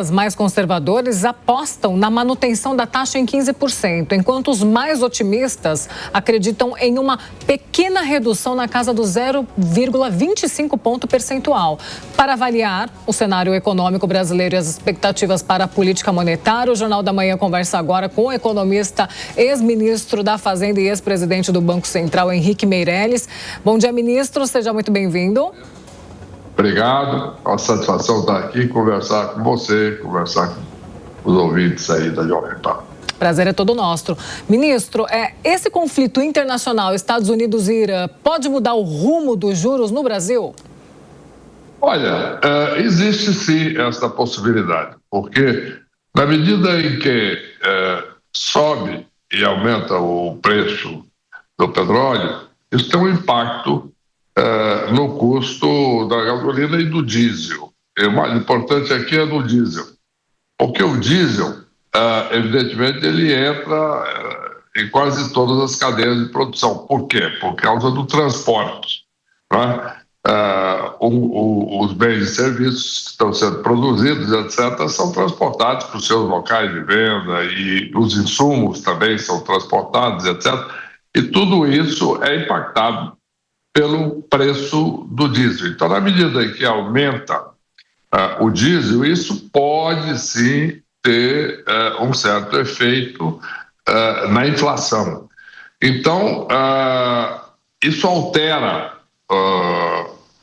Os mais conservadores apostam na manutenção da taxa em 15%, enquanto os mais otimistas acreditam em uma pequena redução na casa do 0,25 ponto percentual. Para avaliar o cenário econômico brasileiro e as expectativas para a política monetária, o Jornal da Manhã conversa agora com o economista, ex-ministro da Fazenda e ex-presidente do Banco Central, Henrique Meirelles. Bom dia, ministro. Seja muito bem-vindo. Obrigado, é uma satisfação estar aqui, conversar com você, conversar com os ouvintes aí da Jovem Pan. Prazer é todo nosso. Ministro, esse conflito internacional, Estados Unidos e Irã, pode mudar o rumo dos juros no Brasil? Olha, existe sim essa possibilidade, porque na medida em que sobe e aumenta o preço do petróleo, isso tem um impacto no custo da gasolina e do diesel. E o mais importante aqui é no diesel, porque o diesel, evidentemente, ele entra em quase todas as cadeias de produção. Por quê? Por causa do transporte, né? Os bens e serviços que estão sendo produzidos, etc., são transportados para os seus locais de venda e os insumos também são transportados, etc. E tudo isso é impactado pelo preço do diesel. Então, na medida em que aumenta o diesel, isso pode sim ter um certo efeito na inflação. Então, isso altera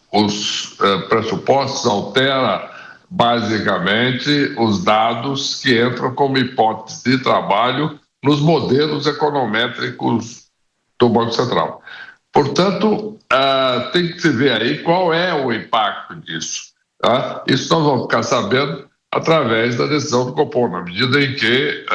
os pressupostos, altera basicamente os dados que entram como hipótese de trabalho nos modelos econométricos do Banco Central. Portanto, tem que se ver aí qual é o impacto disso. Tá? Isso nós vamos ficar sabendo através da decisão do Copom, na medida em que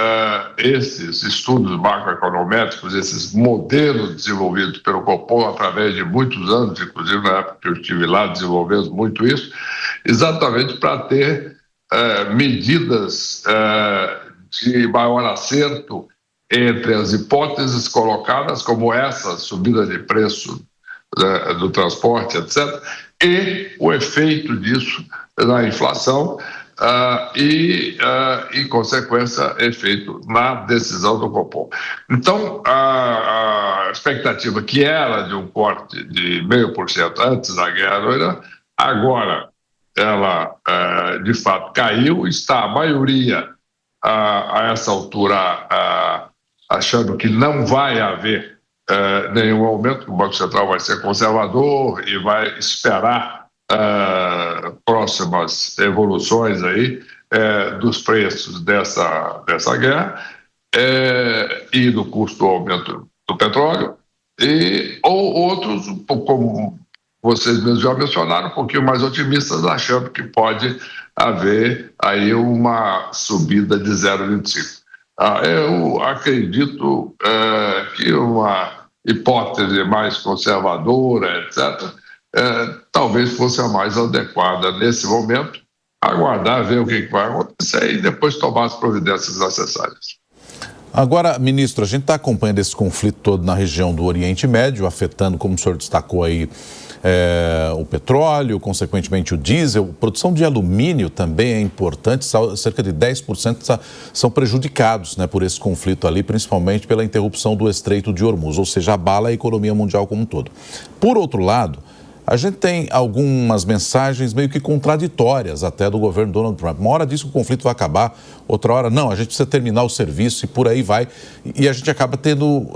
esses estudos macroeconométricos, esses modelos desenvolvidos pelo Copom através de muitos anos, inclusive na época que eu estive lá, desenvolvemos muito isso, exatamente para ter medidas de maior acerto entre as hipóteses colocadas, como essa subida de preço do transporte, etc., e o efeito disso na inflação e, em consequência, efeito na decisão do Copom. Então, a expectativa que era de um corte de 0,5% antes da guerra no Irã, agora ela, de fato, caiu, está a maioria a essa altura achando que não vai haver nenhum aumento, que o Banco Central vai ser conservador e vai esperar próximas evoluções aí dos preços dessa guerra e do custo do aumento do petróleo, ou outros, como vocês mesmos já mencionaram, um pouquinho mais otimistas, achando que pode haver aí uma subida de 0,25%. Eu acredito que uma hipótese mais conservadora, etc., talvez fosse a mais adequada nesse momento, aguardar, ver o que vai acontecer e depois tomar as providências necessárias. Agora, ministro, a gente está acompanhando esse conflito todo na região do Oriente Médio, afetando, como o senhor destacou aí, o petróleo, consequentemente o diesel. A produção de alumínio também é importante, cerca de 10% são prejudicados, né, por esse conflito ali, principalmente pela interrupção do Estreito de Hormuz, ou seja, abala a economia mundial como um todo. Por outro lado, a gente tem algumas mensagens meio que contraditórias até do governo Donald Trump. Uma hora diz que o conflito vai acabar, outra hora não, a gente precisa terminar o serviço e por aí vai. E a gente acaba tendo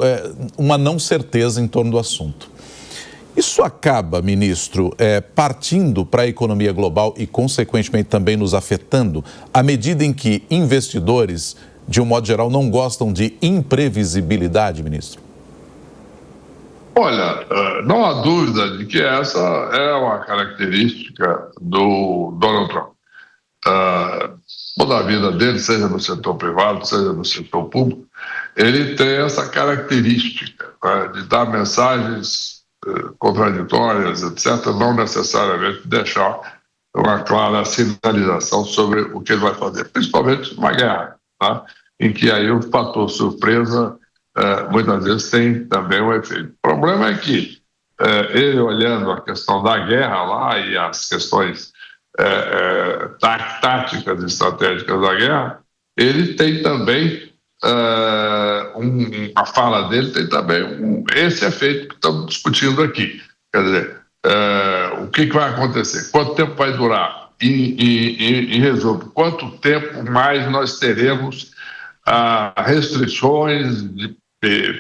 uma não certeza em torno do assunto. Isso acaba, ministro, partindo para a economia global e, consequentemente, também nos afetando, à medida em que investidores, de um modo geral, não gostam de imprevisibilidade, ministro? Olha, não há dúvida de que essa é uma característica do Donald Trump. Toda a vida dele, seja no setor privado, seja no setor público, ele tem essa característica, né, de dar mensagens contraditórias, etc., não necessariamente deixar uma clara sinalização sobre o que ele vai fazer, principalmente numa guerra, tá? Em que aí o fator surpresa muitas vezes tem também um efeito. O problema é que ele olhando a questão da guerra lá e as questões táticas estratégicas da guerra, ele tem também, a fala dele tem também esse efeito que estamos discutindo aqui. Quer dizer, o que vai acontecer? Quanto tempo vai durar? Em resumo, quanto tempo mais nós teremos restrições de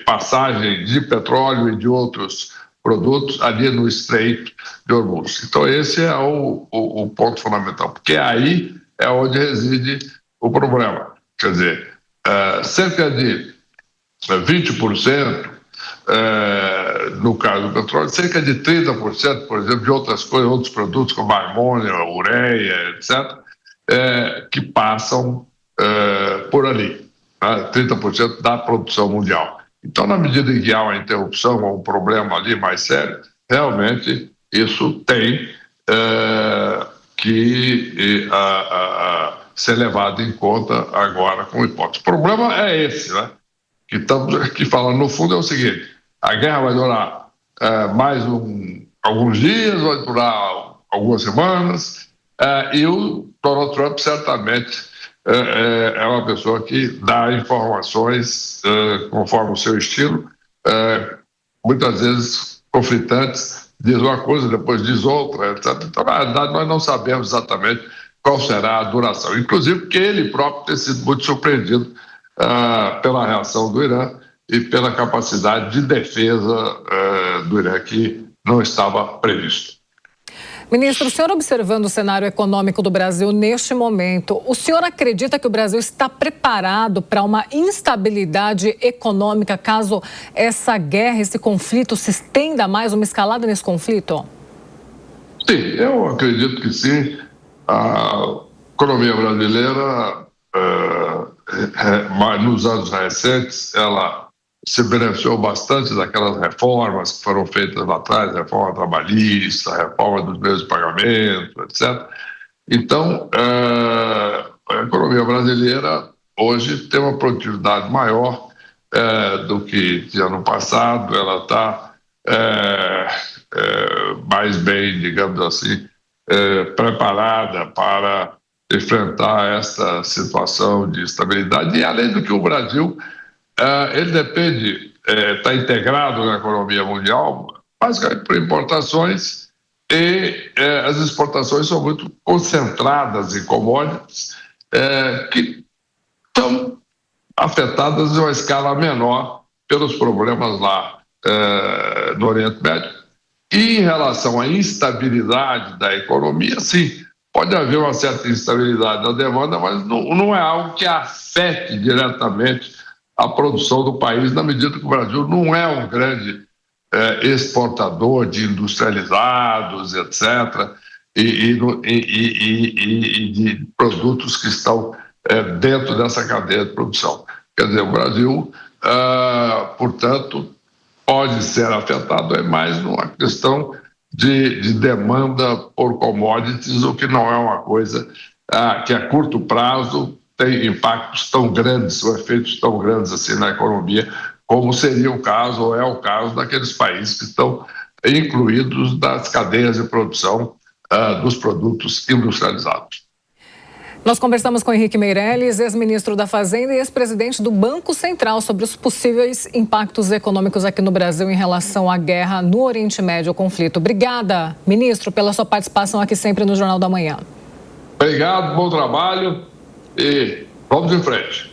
passagem de petróleo e de outros produtos ali no Estreito de Hormuz? Então, esse é o ponto fundamental, porque aí é onde reside o problema. Quer dizer, cerca de 20%, no caso do petróleo, cerca de 30%, por exemplo, de outras coisas, outros produtos como amônia, ureia, etc., que passam por ali, né? 30% da produção mundial. Então, na medida em que há uma interrupção ou um problema ali mais sério, realmente isso tem que ser levado em conta agora com hipótese. O problema é esse, né? Que estamos aqui falando, no fundo, é o seguinte: a guerra vai durar mais alguns dias, vai durar algumas semanas, e o Donald Trump certamente é uma pessoa que dá informações conforme o seu estilo, muitas vezes conflitantes, diz uma coisa, depois diz outra, etc. Então, na verdade, nós não sabemos exatamente qual será a duração, inclusive porque ele próprio tem sido muito surpreendido pela reação do Irã e pela capacidade de defesa do Irã, que não estava previsto. Ministro, o senhor observando o cenário econômico do Brasil neste momento, o senhor acredita que o Brasil está preparado para uma instabilidade econômica caso essa guerra, esse conflito se estenda mais, uma escalada nesse conflito? Sim, eu acredito que sim. A economia brasileira, nos anos recentes, ela se beneficiou bastante daquelas reformas que foram feitas lá atrás, reforma trabalhista, reforma dos meios de pagamento, etc. Então, a economia brasileira hoje tem uma produtividade maior do que tinha no passado, ela está mais bem, digamos assim, preparada para enfrentar essa situação de estabilidade. E, além do que, o Brasil ele depende, está integrado na economia mundial, basicamente por importações, e as exportações são muito concentradas em commodities que são afetadas em uma escala menor pelos problemas lá no Oriente Médio. E em relação à instabilidade da economia, sim, pode haver uma certa instabilidade da demanda, mas não é algo que afete diretamente a produção do país, na medida que o Brasil não é um grande exportador de industrializados, etc., e de produtos que estão dentro dessa cadeia de produção. Quer dizer, o Brasil, portanto, pode ser afetado mais numa questão de demanda por commodities, o que não é uma coisa que a curto prazo tem impactos tão grandes, ou efeitos tão grandes assim na economia, como seria o caso, ou é o caso, daqueles países que estão incluídos nas cadeias de produção dos produtos industrializados. Nós conversamos com Henrique Meirelles, ex-ministro da Fazenda e ex-presidente do Banco Central, sobre os possíveis impactos econômicos aqui no Brasil em relação à guerra no Oriente Médio, ao conflito. Obrigada, ministro, pela sua participação aqui sempre no Jornal da Manhã. Obrigado, bom trabalho e vamos em frente.